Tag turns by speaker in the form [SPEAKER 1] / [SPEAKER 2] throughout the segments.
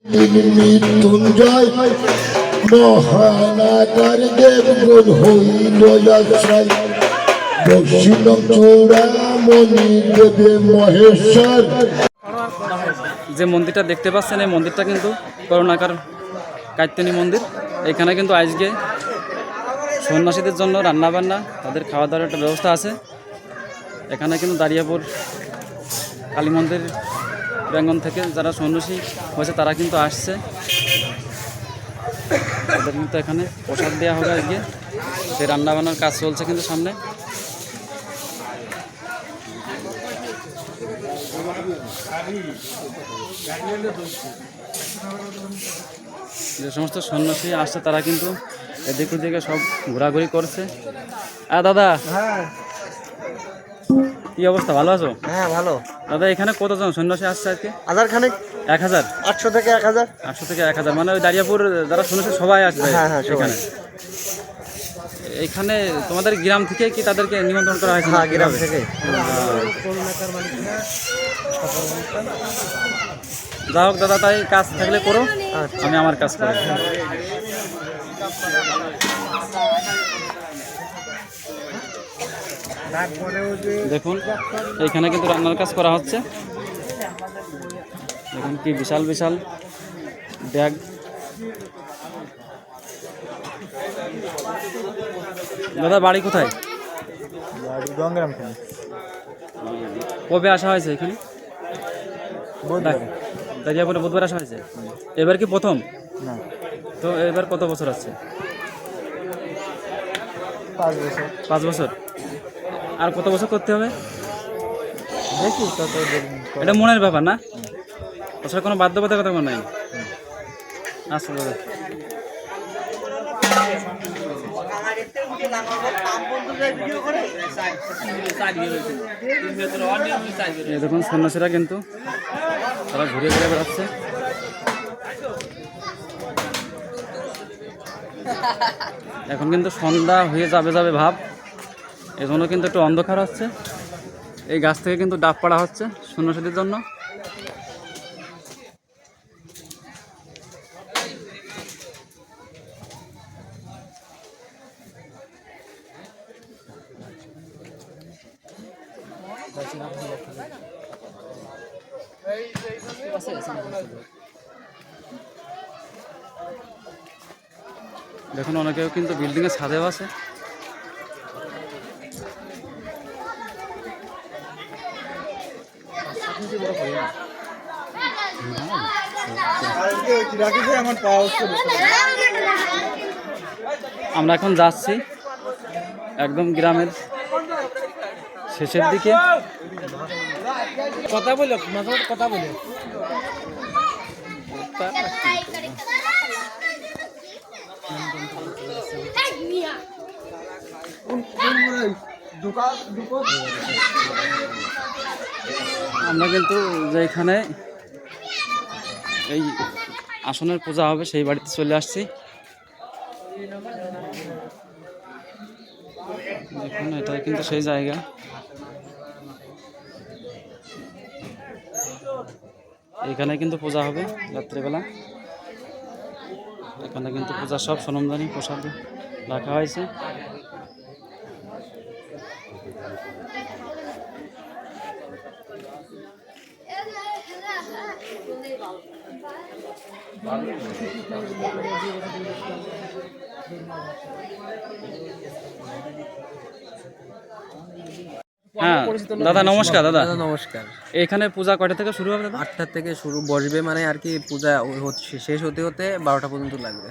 [SPEAKER 1] মৃত্যুঞ্জয় মহানাগার দেবগুণ হইল আশ্রয় দক্ষিণ চূড়ামণি দেবে মহেশ্বর।
[SPEAKER 2] যে মন্দিরটা দেখতে পাচ্ছেন এই মন্দিরটা কিন্তু করুণাকর কাত্যায়নী মন্দির। এখানে কিন্তু আজকে সন্ন্যাসীদের জন্য রান্নাবান্না তাদের খাওয়া দাওয়ার একটা ব্যবস্থা আছে। এখানে কিন্তু দাঁড়িয়াপুর কালী মন্দির প্রাঙ্গণ থেকে যারা সন্ন্যাসী হয়েছে তারা কিন্তু আসছে, তাদের কিন্তু এখানে প্রসাদ দেওয়া হবে আজকে। সেই রান্নাবান্নার কাজ চলছে কিন্তু সামনে। যে সমস্ত সন্ন্যাসী আসছে তারা কিন্তু এদিক ওদিকে সব ঘোরাঘুরি করছে। দাদা, কি অবস্থা, ভালো আছো?
[SPEAKER 3] হ্যাঁ ভালো।
[SPEAKER 2] দাদা এখানে কতজন সন্ন্যাসী আসছে আজকে?
[SPEAKER 3] 1000
[SPEAKER 2] 1000,
[SPEAKER 3] 800 থেকে 1000,
[SPEAKER 2] 800 থেকে 1000, মানে ওই দাঁড়িয়াপুর যারা সন্ন্যাসী সবাই আসবে।
[SPEAKER 3] হ্যাঁ হ্যাঁ
[SPEAKER 2] এখানে এইখানে তোমাদের গ্রাম থেকে কি তাদেরকে নিমন্ত্রণ করা হয়েছে?
[SPEAKER 3] হ্যাঁ গ্রাম থেকে।
[SPEAKER 2] যা হোক দাদা, তাই কাজ থাকলে করো, আমি আমার কাজ করি। দেখুন এখানে কিন্তু রান্নার কাজ করা হচ্ছে। দেখুন কি বিশাল বিশাল ব্যাগ। দাদা বাড়ি কোথায়? কবে আসা হয়েছে এখানে? দাঁড়িয়াপুরে বুধবার আসা হয়েছে। এবার কি প্রথম? তো এবার কত বছর আছে? 5 বছর। আর কত বছর করতে হবে? এটা মনের ব্যাপার না, ওছাড়া কোনো বাধ্যবাধকতা কোনো নাই। আচ্ছা দাদা, দেখুন সন্ন্যাসীরা কিন্তু তারা ঘুরে ঘুরে বেড়াচ্ছে। এখন কিন্তু সন্ধ্যা হয়ে যাবে যাবে ভাব, এজন্য কিন্তু একটু অন্ধকার হচ্ছে। এই গাছ থেকে কিন্তু ডাব পাড়া হচ্ছে সন্ন্যাসীদের জন্য। দেখুন অনেকেও কিন্তু বিল্ডিংয়ের ছাদেও আছে। আমরা এখন যাচ্ছি একদম গ্রামের শেষের দিকে।
[SPEAKER 3] কথা বলো, কথা বলো।
[SPEAKER 2] আমরা কিন্তু যেখানে এই আসনের পূজা হবে সেই বাড়িতে চলে আসছি। দেখুন এটা কিন্তু সেই জায়গা। এখানে কিন্তু পূজা হবে রাত্রিবেলা। এখানে কিন্তু পূজার সব সরঞ্জাম প্রসাদ রাখা হয়েছে। হ্যাঁ দাদা নমস্কার। দাদা
[SPEAKER 3] নমস্কার।
[SPEAKER 2] এখানে পূজা কয়টা থেকে শুরু হবে দাদা?
[SPEAKER 3] 8টা থেকে শুরু বসবে, মানে আর কি পূজা শেষ হতে হতে 12টা পর্যন্ত লাগবে।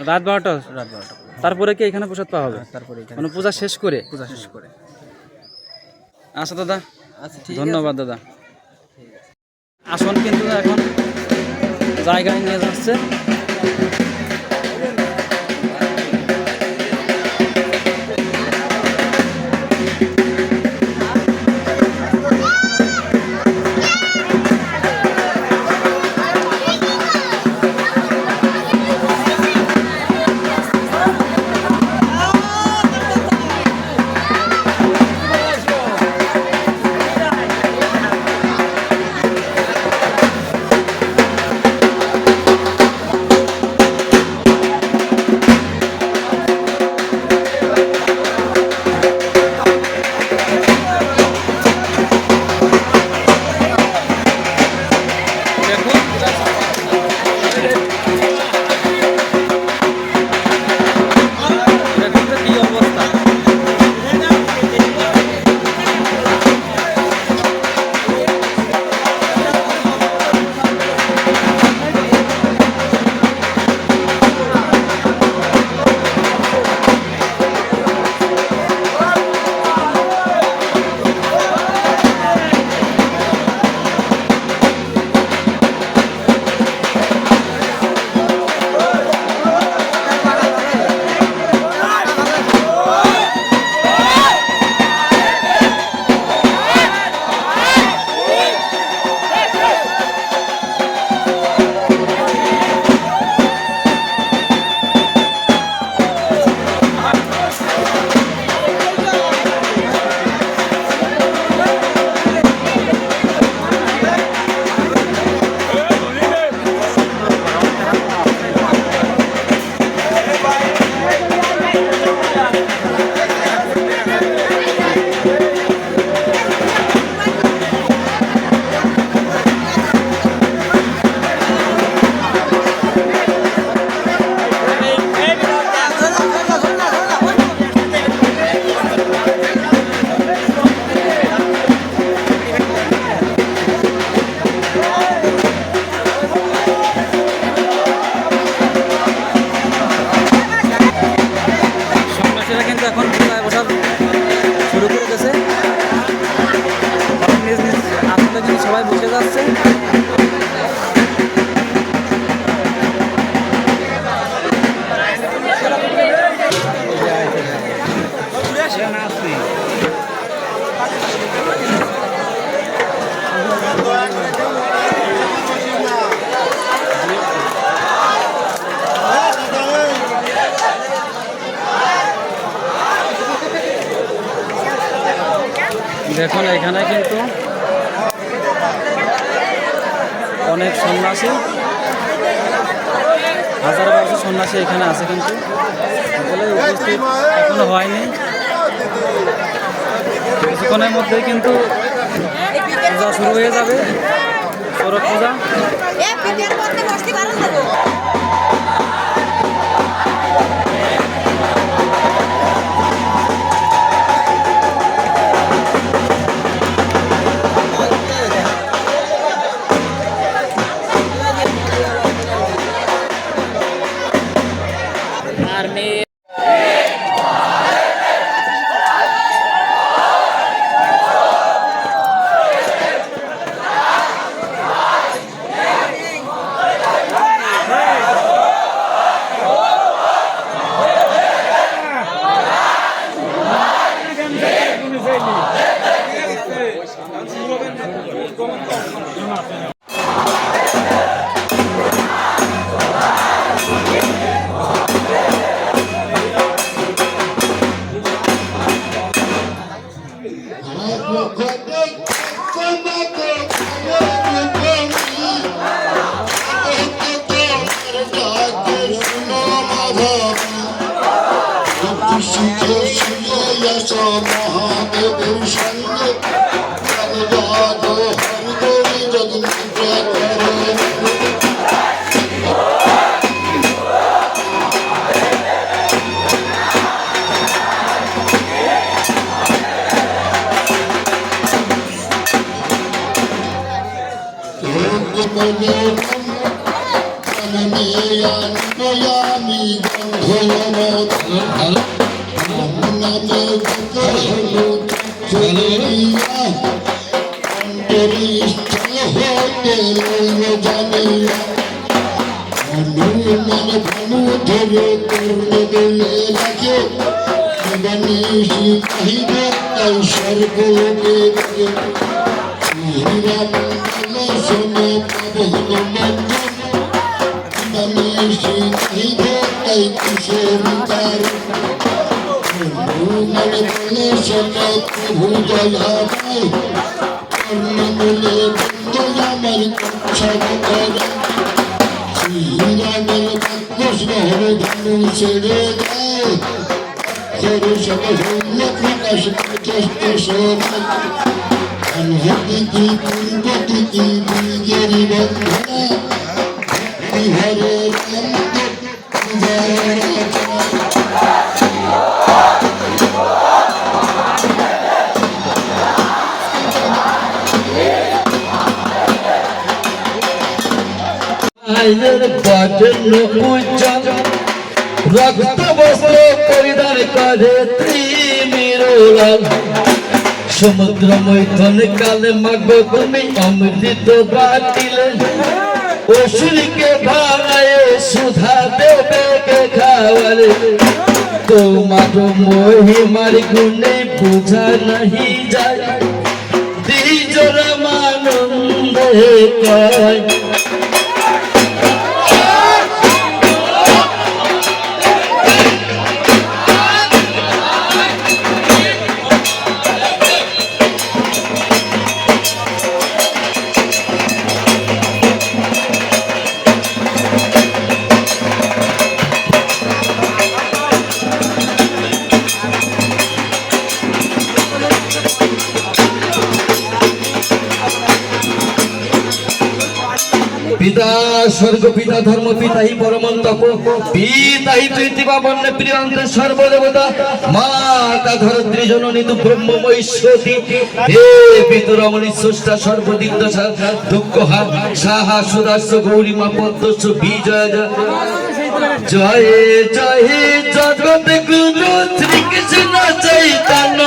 [SPEAKER 2] রাত 12টা?
[SPEAKER 3] রাত 12টা।
[SPEAKER 2] তারপরে কি এখানে প্রসাদ পাওয়া হবে?
[SPEAKER 3] তারপরে
[SPEAKER 2] মানে পূজা শেষ করে?
[SPEAKER 3] পূজা শেষ করে।
[SPEAKER 2] আচ্ছা দাদা,
[SPEAKER 3] আচ্ছা ঠিক আছে,
[SPEAKER 2] ধন্যবাদ দাদা। আসন কিন্তু এখন জায়গায় নিয়ে যাচ্ছে। এখন এখানে কিন্তু অনেক সন্ন্যাসী, হাজার বারোশো সন্ন্যাসী এখানে আছে, কিন্তু সকলে উপস্থিত এখনো হয়নি। কিছুক্ষণের মধ্যেই কিন্তু পূজা শুরু হয়ে যাবে, শরৎ পূজা।
[SPEAKER 1] মহাদেবের সঙ্গে রক্ত বস্ত্র পরিধান করে ত্রিমিরুলাল সমুদ্র মৈথন কালে মাগো তুমি অমৃত বাটিলে অসুরকে ভাঙায় সুধা দেবে খাওয়ালে তোমার মহিমার গুণে বুঝা নাহি যায় দ্বিজর মানন্দে কয় পিতা স্বর্গ পিতা ধর্ম পিতা হি পরমন্তপ পিতা হি পৃথিবী বন্য প্রিয়ন্তে সর্বদেবতা মাতা ধরিত্রী জননী তু ব্রহ্মমৈশ্বতী হে পিতরমণি স্রষ্টা সর্বদিক দশা দুঃখ হার সাহা সুদাস্য গৌরীমা পদ্মস্য বিজয় জয় জয় জগৎ গুরু শ্রীকৃষ্ণ চৈতন্য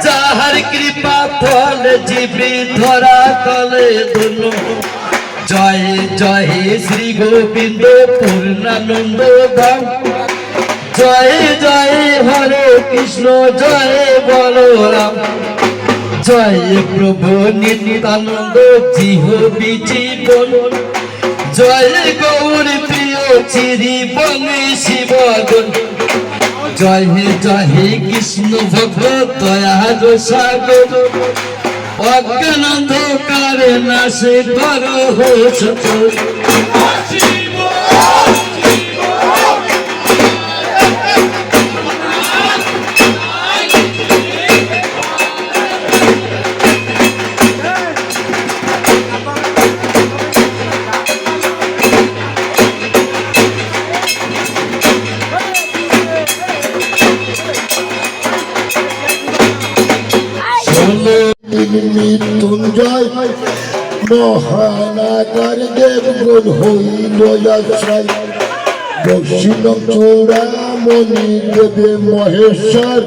[SPEAKER 1] যাহার কৃপা ফল জীবী ধরা তলে ধন্য জয় জয় শ্রী গোবিন্দ পূর্ণানন্দ ধাম জয় জয় হরে কৃষ্ণ জয় বলরাম জয় প্রভু নিত্যানন্দ জিহ জীবন জয় গৌর প্রিয় চিরি বংশী বদন জয় হে কৃষ্ণ ভক্ত দয়ার সাগর অজ্ঞান অন্ধকারে নাশে করো সচর
[SPEAKER 4] মৃত্যুঞ্জয় মহানাগার দেবগুণ হইল আশ্রয় দক্ষিণ চূড়ামণি দেবে মহেশ্বর